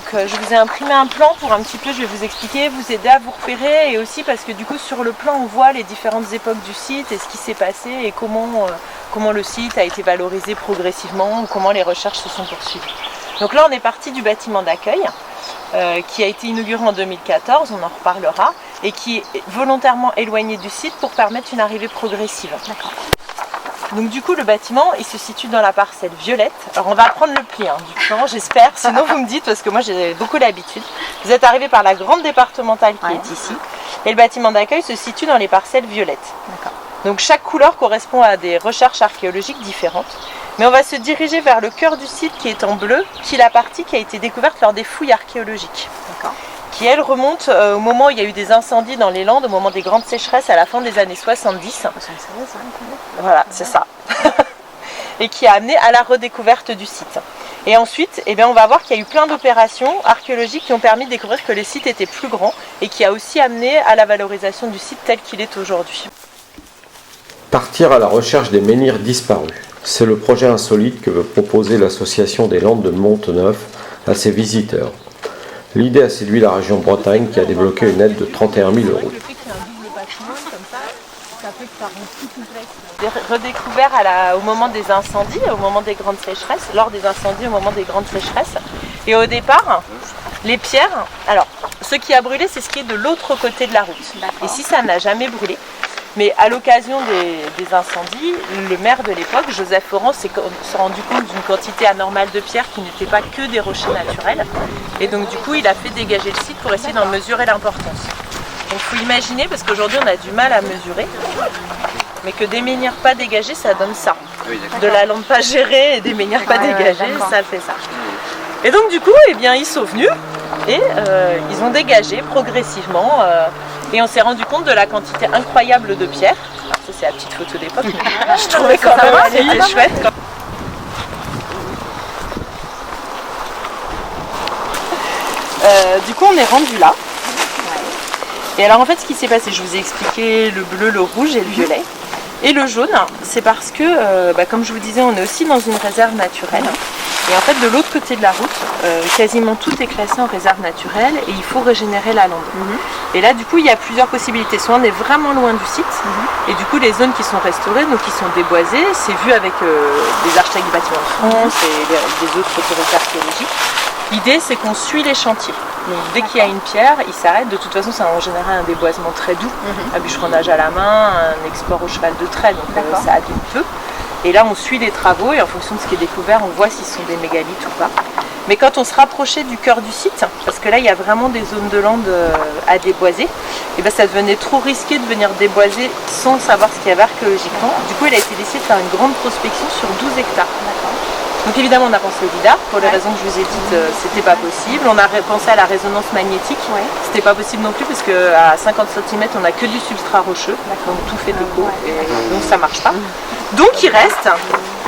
donc je vous ai imprimé un plan pour un petit peu, je vais vous expliquer, vous aider à vous repérer, et aussi parce que du coup sur le plan on voit les différentes époques du site et ce qui s'est passé et comment le site a été valorisé progressivement ou comment les recherches se sont poursuivies. Donc là on est parti du bâtiment d'accueil qui a été inauguré en 2014, on en reparlera, et qui est volontairement éloigné du site pour permettre une arrivée progressive. Donc du coup le bâtiment il se situe dans la parcelle violette. Alors on va prendre le pli du plan, j'espère, sinon vous me dites parce que moi j'ai beaucoup l'habitude. Vous êtes arrivé par la grande départementale qui est ici et le bâtiment d'accueil se situe dans les parcelles violettes. Donc chaque couleur correspond à des recherches archéologiques différentes. Mais on va se diriger vers le cœur du site qui est en bleu, qui est la partie qui a été découverte lors des fouilles archéologiques. Qui elle remonte au moment où il y a eu des incendies dans les Landes, au moment des grandes sécheresses à la fin des années 70. Voilà, c'est ça. Et qui a amené à la redécouverte du site. Et ensuite, on va voir qu'il y a eu plein d'opérations archéologiques qui ont permis de découvrir que le site était plus grand et qui a aussi amené à la valorisation du site tel qu'il est aujourd'hui. Partir à la recherche des menhirs disparus. C'est le projet insolite que veut proposer l'association des Landes de Monteneuf à ses visiteurs. L'idée a séduit la région Bretagne qui a débloqué une aide de 31 000 €. Redécouvert au moment des incendies, au moment des grandes sécheresses, lors des incendies, au moment des grandes sécheresses. Et au départ, les pierres, alors ce qui a brûlé, c'est ce qui est de l'autre côté de la route. Ici, ça n'a jamais brûlé. Mais à l'occasion des incendies, le maire de l'époque, Joseph Foran, s'est rendu compte d'une quantité anormale de pierres qui n'étaient pas que des rochers naturels. Et donc du coup, il a fait dégager le site pour essayer d'en mesurer l'importance. Donc il faut imaginer, parce qu'aujourd'hui on a du mal à mesurer, mais que des menhirs pas dégagés, ça donne ça. De la lampe pas gérée et des menhirs pas dégagés, ça fait ça. Et donc du coup, ils sont venus et ils ont dégagé progressivement. Et on s'est rendu compte de la quantité incroyable de pierres. Alors ça c'est la petite photo d'époque, mais je trouvais quand même elle était chouette. Du coup on est rendu là. Et alors en fait ce qui s'est passé, je vous ai expliqué le bleu, le rouge et le violet. Et le jaune, c'est parce que, comme je vous disais, on est aussi dans une réserve naturelle. Et en fait, de l'autre côté de la route, quasiment tout est classé en réserve naturelle et il faut régénérer la lande. Et là, du coup, il y a plusieurs possibilités. Soit on est vraiment loin du site, et du coup, les zones qui sont restaurées, donc qui sont déboisées, c'est vu avec des architectes du bâtiment de France et des autres autorités archéologiques. L'idée, c'est qu'on suit les chantiers. Donc, dès qu'il y a une pierre, ils s'arrêtent. De toute façon, c'est en général un déboisement très doux, un bûcheronnage à la main, un export au cheval de trait, donc ça abîme peu. Et là, on suit les travaux et en fonction de ce qui est découvert, on voit si ce sont des mégalithes ou pas. Mais quand on se rapprochait du cœur du site, parce que là, il y a vraiment des zones de lande à déboiser, et ça devenait trop risqué de venir déboiser sans savoir ce qu'il y avait archéologiquement. Du coup, il a été décidé de faire une grande prospection sur 12 hectares. Donc évidemment on a pensé au lidar, pour les raisons que je vous ai dites, c'était pas possible. On a pensé à la résonance magnétique, c'était pas possible non plus parce qu'à 50 cm on a que du substrat rocheux, donc tout fait d'écho, et donc ça marche pas. Donc il reste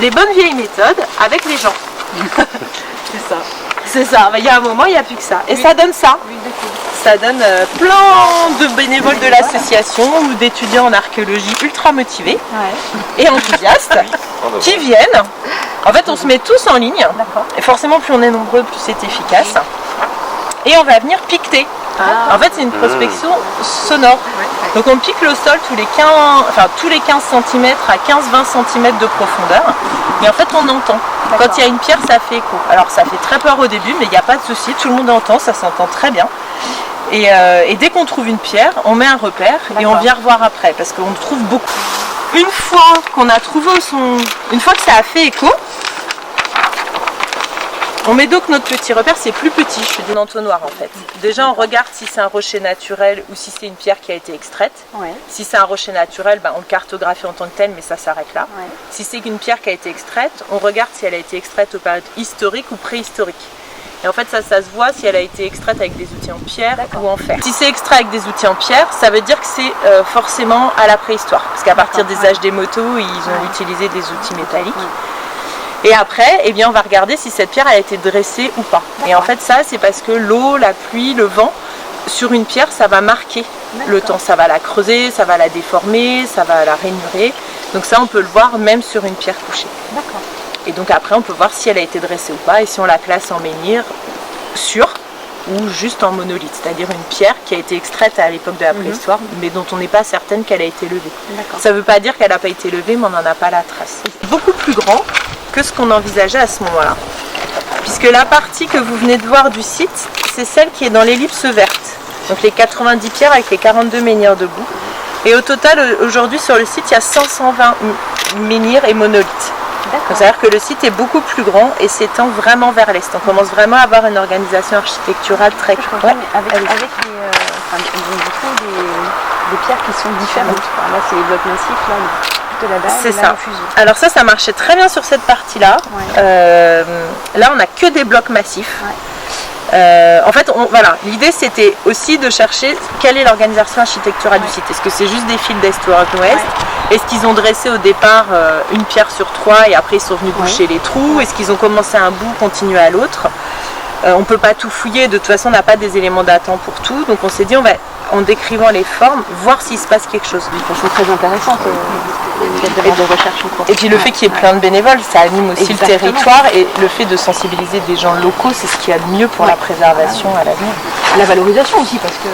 les bonnes vieilles méthodes avec les gens. C'est ça. C'est ça, il y a un moment il n'y a plus que ça. Et ça donne ça. Ça donne plein de bénévoles de l'association ou d'étudiants en archéologie ultra motivés et enthousiastes qui viennent. En fait, on se met tous en ligne. Et forcément, plus on est nombreux, plus c'est efficace. Et on va venir piqueter. En fait, c'est une prospection sonore. Donc on pique le sol tous les 15 cm à 15-20 cm de profondeur. Et en fait, on entend. Quand il y a une pierre, ça fait écho. Alors ça fait très peur au début, mais il n'y a pas de souci. Tout le monde entend, ça s'entend très bien. Et dès qu'on trouve une pierre, on met un repère et on vient revoir après parce qu'on trouve beaucoup. Une fois qu'on a trouvé une fois que ça a fait écho, on met donc notre petit repère, c'est plus petit, je fais des entonnoirs en fait. Déjà on regarde si c'est un rocher naturel ou si c'est une pierre qui a été extraite. Si c'est un rocher naturel, on le cartographie en tant que tel, mais ça s'arrête là. Si c'est une pierre qui a été extraite, on regarde si elle a été extraite aux périodes historiques ou préhistoriques. Et en fait ça se voit si elle a été extraite avec des outils en pierre ou en fer. Si c'est extrait avec des outils en pierre, ça veut dire que c'est forcément à la préhistoire. Parce qu'à partir des âges des motos, ils ont utilisé des outils métalliques. Et après, on va regarder si cette pierre a été dressée ou pas. Et en fait ça, c'est parce que l'eau, la pluie, le vent, sur une pierre, ça va marquer le temps. Ça va la creuser, ça va la déformer, ça va la rainurer. Donc ça, on peut le voir même sur une pierre couchée. Et donc après on peut voir si elle a été dressée ou pas et si on la classe en menhir sûr ou juste en monolithe, c'est-à-dire une pierre qui a été extraite à l'époque de la préhistoire, mais dont on n'est pas certaine qu'elle a été levée. Ça ne veut pas dire qu'elle n'a pas été levée, mais on n'en a pas la trace. Beaucoup plus grand que ce qu'on envisageait à ce moment-là. Puisque la partie que vous venez de voir du site, c'est celle qui est dans l'ellipse verte. Donc les 90 pierres avec les 42 menhirs debout. Et au total, aujourd'hui sur le site, il y a 120 menhirs et monolithes. C'est-à-dire que le site est beaucoup plus grand et s'étend vraiment vers l'est. On commence vraiment à avoir une organisation architecturale très claire. Avec des pierres qui sont différentes. Là, c'est les blocs massifs, là, plutôt la dalle. C'est ça. Alors ça marchait très bien sur cette partie-là. Là, on n'a que des blocs massifs. En fait, voilà, l'idée c'était aussi de chercher quelle est l'organisation architecturale du site. Est-ce que c'est juste des fils d'est ou ouest? Est-ce qu'ils ont dressé au départ une pierre sur 3 et après ils sont venus boucher les trous? Est-ce qu'ils ont commencé à un bout, continué à l'autre? On ne peut pas tout fouiller, de toute façon on n'a pas des éléments datant pour tout, donc on s'est dit on va, en décrivant les formes, voir s'il se passe quelque chose. De façon très intéressante, de recherche en cours. Et puis le fait qu'il y ait plein de bénévoles, ça anime aussi le territoire, et le fait de sensibiliser des gens locaux, c'est ce qu'il y a de mieux pour la préservation à l'avenir. La valorisation aussi, parce que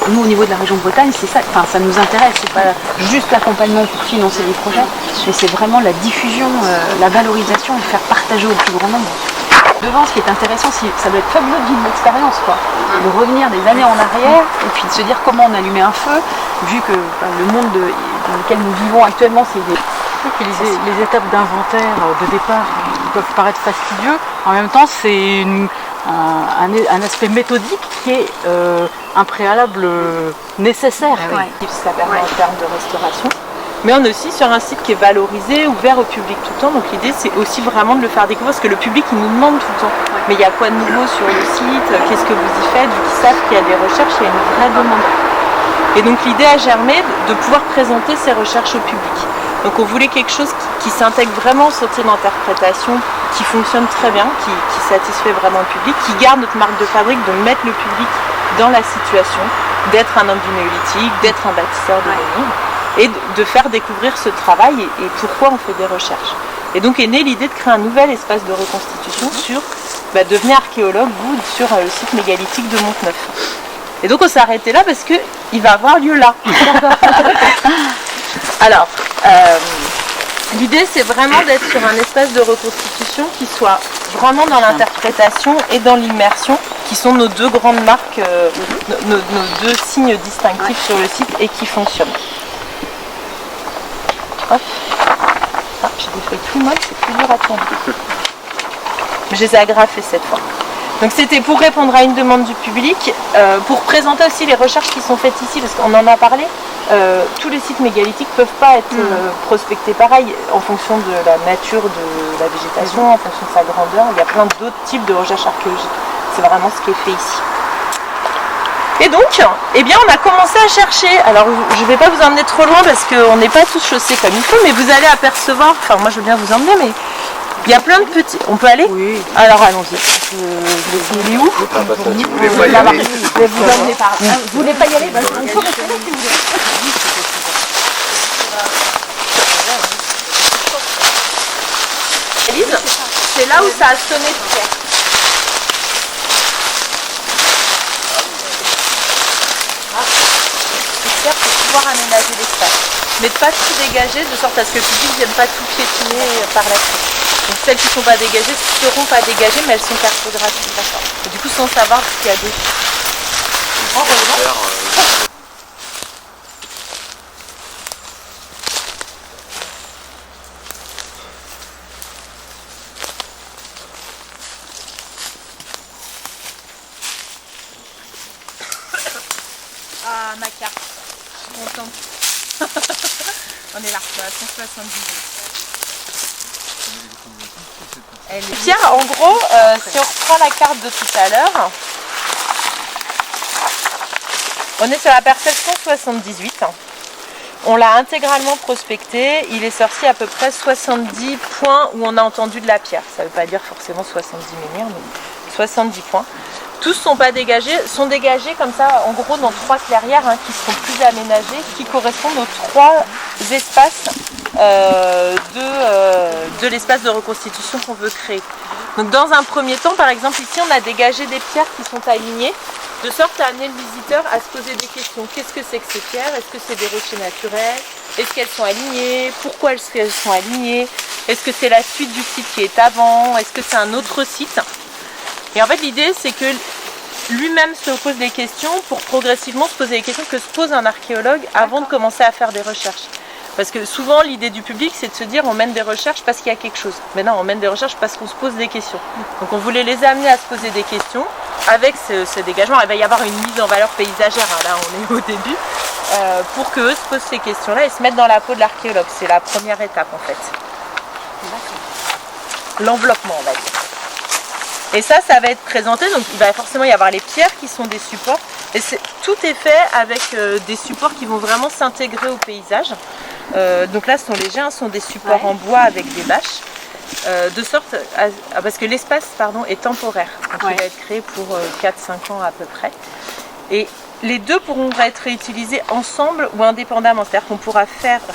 nous au niveau de la région Bretagne, c'est ça, enfin, ça nous intéresse, c'est pas juste l'accompagnement pour financer les projets, mais c'est vraiment la diffusion, la valorisation et faire partager au plus grand nombre. Devant, ce qui est intéressant, ça doit être fabuleux de vivre l'expérience, quoi. De revenir des années en arrière et puis de se dire comment on allumait un feu, vu que le monde dans lequel nous vivons actuellement, c'est des... Les étapes d'inventaire de départ peuvent paraître fastidieux. En même temps, c'est un aspect méthodique qui est un préalable nécessaire. Ça permet en termes de restauration. Mais on est aussi sur un site qui est valorisé, ouvert au public tout le temps. Donc l'idée c'est aussi vraiment de le faire découvrir parce que le public il nous demande tout le temps. Mais il y a quoi de nouveau sur le site? Qu'est-ce que vous y faites? Vu qu'ils savent qu'il y a des recherches, il y a une vraie demande. Et donc l'idée a germé de pouvoir présenter ces recherches au public. Donc on voulait quelque chose qui s'intègre vraiment au sentier d'interprétation, qui fonctionne très bien, qui satisfait vraiment le public, qui garde notre marque de fabrique, de mettre le public dans la situation, d'être un homme du néolithique, d'être un bâtisseur de menhir, et de faire découvrir ce travail et pourquoi on fait des recherches. Et donc est née l'idée de créer un nouvel espace de reconstitution sur devenir archéologue, vous, sur le site mégalithique de Monteneuf. Et donc on s'est arrêté là parce qu'il va avoir lieu là. Alors, l'idée c'est vraiment d'être sur un espace de reconstitution qui soit vraiment dans l'interprétation et dans l'immersion, qui sont nos deux grandes marques, nos deux signes distinctifs sur le site et qui fonctionnent. Hop. Ah, j'ai des feuilles plus molles, c'est plus dur à tourner. Mais je les ai agrafées cette fois. Donc c'était pour répondre à une demande du public, pour présenter aussi les recherches qui sont faites ici, parce qu'on en a parlé. Tous les sites mégalithiques ne peuvent pas être prospectés pareil en fonction de la nature de la végétation, en fonction de sa grandeur. Il y a plein d'autres types de recherches archéologiques. C'est vraiment ce qui est fait ici. Et donc, eh bien, on a commencé à chercher. Alors, je ne vais pas vous emmener trop loin parce qu'on n'est pas tous chaussés comme il faut, mais vous allez apercevoir, enfin moi je veux bien vous emmener, mais il y a plein de petits... On peut aller? Oui. Alors allons-y. Il est où? Vous voulez pas y aller? Je vais vous emmener par là. Vous voulez pas y aller? On peut rester là si vous voulez. Élise, c'est là où ça a sonné tout faire. Pour pouvoir aménager l'espace, mais de pas tout dégager de sorte à ce que le public ne vienne pas tout piétiner par la suite. Donc celles qui ne sont pas dégagées ne seront pas dégagées, mais elles sont cartographiées, d'accord. Et du coup sans savoir ce qu'il y a dessus. Ah, ma carte. Je suis contente. On est là, à 178. Pierre, en gros, si on reprend la carte de tout à l'heure, on est sur la parcelle 178. On l'a intégralement prospecté. Il est sorti à peu près 70 points où on a entendu de la pierre. Ça ne veut pas dire forcément 70 menhirs, mais 70 points. Tous ne sont pas dégagés, sont dégagés comme ça, en gros, dans 3 clairières qui seront plus aménagées, qui correspondent aux 3 espaces de l'espace de reconstitution qu'on veut créer. Donc dans un premier temps, par exemple ici on a dégagé des pierres qui sont alignées, de sorte à amener le visiteur à se poser des questions. Qu'est-ce que c'est que ces pierres? Est-ce que c'est des rochers naturels? Est-ce qu'elles sont alignées? Pourquoi elles sont alignées? Est-ce que c'est la suite du site qui est avant? Est-ce que c'est un autre site? Et en fait l'idée c'est que lui-même se pose des questions pour progressivement se poser les questions que se pose un archéologue avant de commencer à faire des recherches. Parce que souvent l'idée du public c'est de se dire on mène des recherches parce qu'il y a quelque chose. Mais non, on mène des recherches parce qu'on se pose des questions. Donc on voulait les amener à se poser des questions avec ce dégagement. Il va y avoir une mise en valeur paysagère, hein, là on est au début, pour qu'eux se posent ces questions-là et se mettent dans la peau de l'archéologue. C'est la première étape en fait. L'enveloppement on va dire. Et ça va être présenté, donc il va forcément y avoir les pierres qui sont des supports. Et tout est fait avec des supports qui vont vraiment s'intégrer au paysage. Donc là ce sont légers, ce sont des supports en bois avec des bâches. De sorte parce que l'espace est temporaire. Donc il va être créé pour 4-5 ans à peu près. Et les deux pourront être réutilisés ensemble ou indépendamment. C'est-à-dire qu'on pourra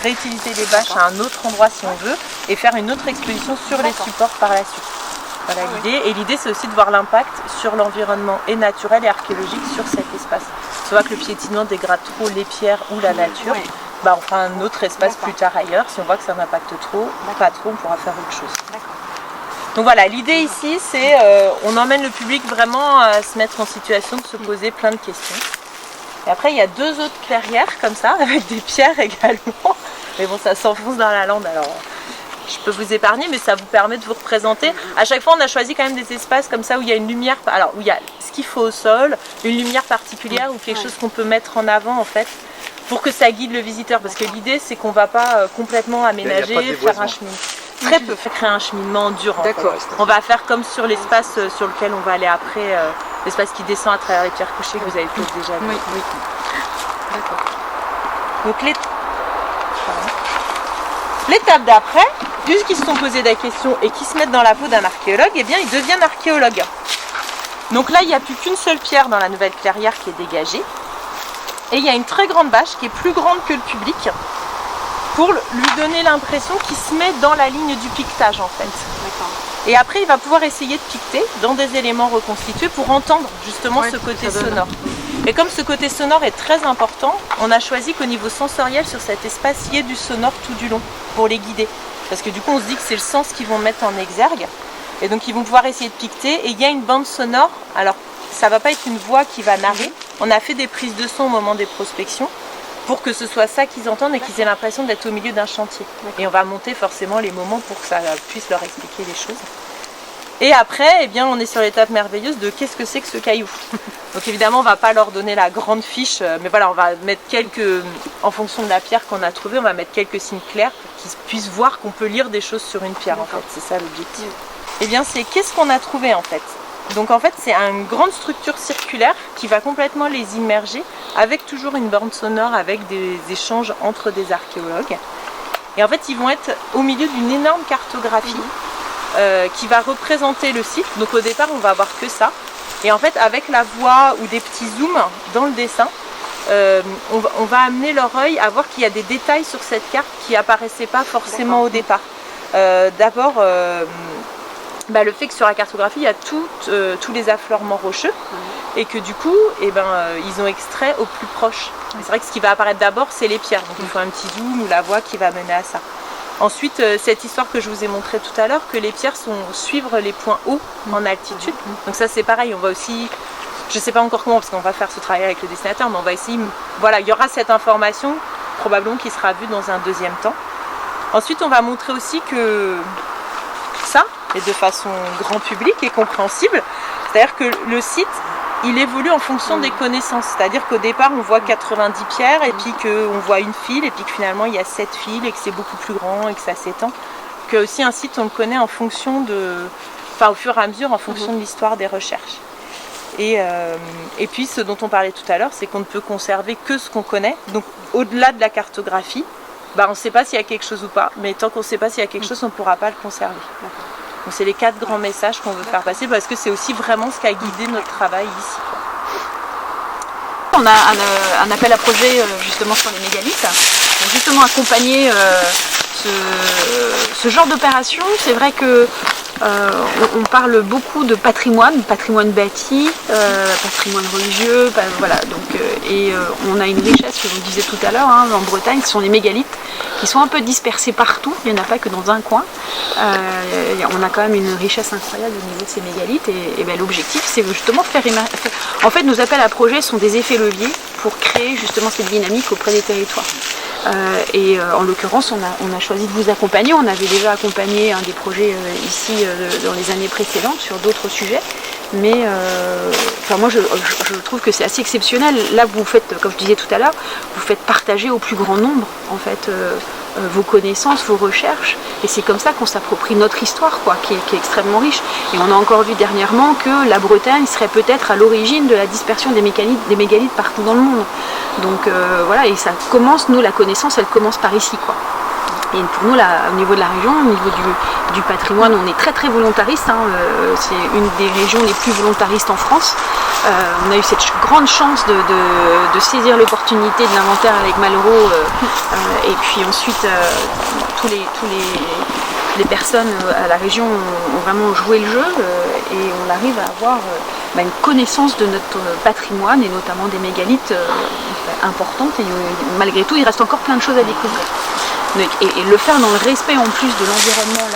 réutiliser les bâches à un autre endroit si on veut et faire une autre exposition sur les supports par la suite. Voilà l'idée. Et l'idée c'est aussi de voir l'impact sur l'environnement et naturel et archéologique sur cet espace. Soit que le piétinement dégrade trop les pierres ou la nature, on fera un autre espace plus tard ailleurs. Si on voit que ça n'impacte trop, pas trop, on pourra faire autre chose. Donc voilà, l'idée ici c'est on emmène le public vraiment à se mettre en situation de se poser plein de questions. Et après il y a 2 autres clairières comme ça, avec des pierres également. Mais bon, ça s'enfonce dans la lande alors. Je peux vous épargner, mais ça vous permet de vous représenter. À chaque fois, on a choisi quand même des espaces comme ça où il y a une lumière, où il y a ce qu'il faut au sol, une lumière particulière ou quelque chose qu'on peut mettre en avant en fait, pour que ça guide le visiteur. Parce que l'idée, c'est qu'on ne va pas complètement aménager, faire un cheminement. Très peu, créer un cheminement dur. En fait. On va faire comme sur l'espace sur lequel on va aller après, l'espace qui descend à travers les pierres couchées que vous avez peut-être déjà vu. Oui. D'accord. Donc l'étape d'après, puisqu'ils se sont posés des questions et qu'ils se mettent dans la peau d'un archéologue, eh bien ils deviennent archéologues. Donc là, il n'y a plus qu'une seule pierre dans la nouvelle clairière qui est dégagée. Et il y a une très grande bâche qui est plus grande que le public pour lui donner l'impression qu'il se met dans la ligne du piquetage en fait. Et après, il va pouvoir essayer de piqueter dans des éléments reconstitués pour entendre justement ce côté sonore. Et comme ce côté sonore est très important, on a choisi qu'au niveau sensoriel sur cet espace, il y ait du sonore tout du long pour les guider. Parce que du coup, on se dit que c'est le sens qu'ils vont mettre en exergue. Et donc, ils vont pouvoir essayer de piqueter. Et il y a une bande sonore. Alors, ça ne va pas être une voix qui va narrer. On a fait des prises de son au moment des prospections pour que ce soit ça qu'ils entendent et qu'ils aient l'impression d'être au milieu d'un chantier. Et on va monter forcément les moments pour que ça puisse leur expliquer les choses. Et après, on est sur l'étape merveilleuse de qu'est-ce que c'est que ce caillou. Donc évidemment, on ne va pas leur donner la grande fiche, mais voilà, on va mettre en fonction de la pierre qu'on a trouvée, on va mettre quelques signes clairs pour qu'ils puissent voir qu'on peut lire des choses sur une pierre en fait. C'est ça l'objectif. C'est qu'est-ce qu'on a trouvé en fait. Donc en fait, c'est une grande structure circulaire qui va complètement les immerger, avec toujours une borne sonore, avec des échanges entre des archéologues. Et en fait, ils vont être au milieu d'une énorme cartographie. Qui va représenter le site. Donc au départ on va avoir que ça et en fait avec la voix ou des petits zooms dans le dessin on va amener leur œil à voir qu'il y a des détails sur cette carte qui apparaissaient pas forcément au départ. D'abord le fait que sur la cartographie il y a tous les affleurements rocheux et que du coup ils ont extrait au plus proche. C'est vrai que ce qui va apparaître d'abord c'est les pierres, donc il faut un petit zoom ou la voix qui va mener à ça. Ensuite, cette histoire que je vous ai montrée tout à l'heure, que les pierres suivre les points hauts en altitude. Donc ça c'est pareil, on va aussi, je ne sais pas encore comment parce qu'on va faire ce travail avec le dessinateur, mais on va essayer, voilà, il y aura cette information probablement qui sera vue dans un deuxième temps. Ensuite on va montrer aussi que ça, et de façon grand public et compréhensible, c'est-à-dire que le site, il évolue en fonction des connaissances, c'est-à-dire qu'au départ on voit 90 pierres et puis qu'on voit une file et puis que finalement il y a 7 files et que c'est beaucoup plus grand et que ça s'étend. Que aussi un site on le connaît en fonction au fur et à mesure en fonction de l'histoire des recherches. Et puis ce dont on parlait tout à l'heure, c'est qu'on ne peut conserver que ce qu'on connaît, donc au-delà de la cartographie, on ne sait pas s'il y a quelque chose ou pas, mais tant qu'on ne sait pas s'il y a quelque chose, on ne pourra pas le conserver. Donc c'est les 4 grands messages qu'on veut faire passer parce que c'est aussi vraiment ce qui a guidé notre travail ici. On a un appel à projet justement sur les mégalithes, pour justement accompagner ce genre d'opération. C'est vrai que on parle beaucoup de patrimoine bâti, patrimoine religieux, voilà. Donc, on a une richesse que je vous disais tout à l'heure en Bretagne, ce sont les mégalithes qui sont un peu dispersés partout, il n'y en a pas que dans un coin. On a quand même une richesse incroyable au niveau de ces mégalithes et l'objectif c'est justement en fait nos appels à projets sont des effets leviers pour créer justement cette dynamique auprès des territoires. En l'occurrence, on a choisi de vous accompagner. On avait déjà accompagné un des projets ici dans les années précédentes sur d'autres sujets. Mais moi, je trouve que c'est assez exceptionnel. Là, vous faites, comme je disais tout à l'heure, vous faites partager au plus grand nombre en fait, vos connaissances, vos recherches. Et c'est comme ça qu'on s'approprie notre histoire, qui est extrêmement riche. Et on a encore vu dernièrement que la Bretagne serait peut-être à l'origine de la dispersion des mégalithes partout dans le monde. Donc voilà, et ça commence, nous, la connaissance, elle commence par ici, Et pour nous, au niveau de la région, au niveau du patrimoine, on est très très volontariste. C'est une des régions les plus volontaristes en France. On a eu cette grande chance de saisir l'opportunité de l'inventaire avec Malraux. Et puis ensuite, tous les personnes à la région ont vraiment joué le jeu. Et on arrive à avoir une connaissance de notre patrimoine et notamment des mégalithes importante. Et malgré tout, il reste encore plein de choses à découvrir. Et le faire dans le respect en plus de l'environnement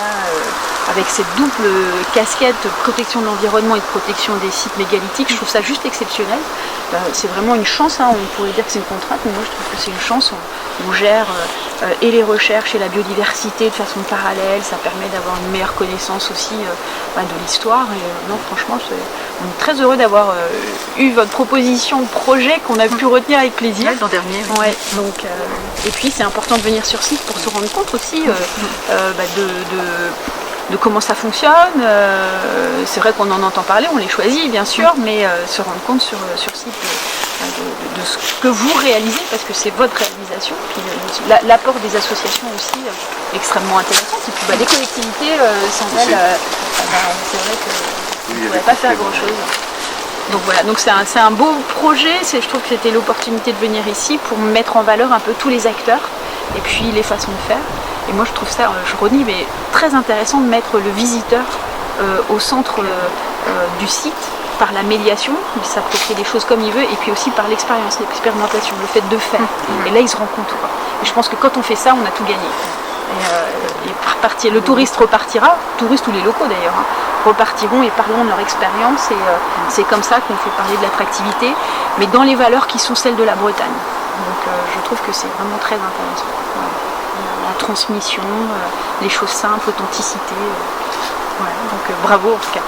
avec cette double casquette de protection de l'environnement et de protection des sites mégalithiques, je trouve ça juste exceptionnel. C'est vraiment une chance, on pourrait dire que c'est une contrainte, mais moi je trouve que c'est une chance. On gère et les recherches et la biodiversité de façon parallèle, ça permet d'avoir une meilleure connaissance aussi de l'histoire. Et non, franchement, on est très heureux d'avoir eu votre proposition, projet qu'on a pu retenir avec plaisir. L'an dernier. Ouais, donc, et puis c'est important de venir sur site pour se rendre compte aussi de comment ça fonctionne. C'est vrai qu'on en entend parler, on les choisit bien sûr, mais se rendre compte sur site de ce que vous réalisez, parce que c'est votre réalisation. Puis l'apport des associations aussi extrêmement intéressant. Et puis les collectivités, sans elles, c'est vrai qu'on ne pourrait pas faire grand-chose. Donc voilà, donc c'est un beau projet. Je trouve que c'était l'opportunité de venir ici pour mettre en valeur un peu tous les acteurs et puis les façons de faire. Et moi je trouve ça, je redis, mais très intéressant de mettre le visiteur au centre du site par la médiation, il s'approprie des choses comme il veut, et puis aussi par l'expérience, l'expérimentation, le fait de faire. Et là il se rend compte. Et je pense que quand on fait ça, on a tout gagné. Et le touriste repartira, touriste ou les locaux d'ailleurs, repartiront et parleront de leur expérience. Et c'est comme ça qu'on fait parler de l'attractivité, mais dans les valeurs qui sont celles de la Bretagne. Donc je trouve que c'est vraiment très intéressant. La transmission, les choses simples, l'authenticité. Donc bravo en tout cas.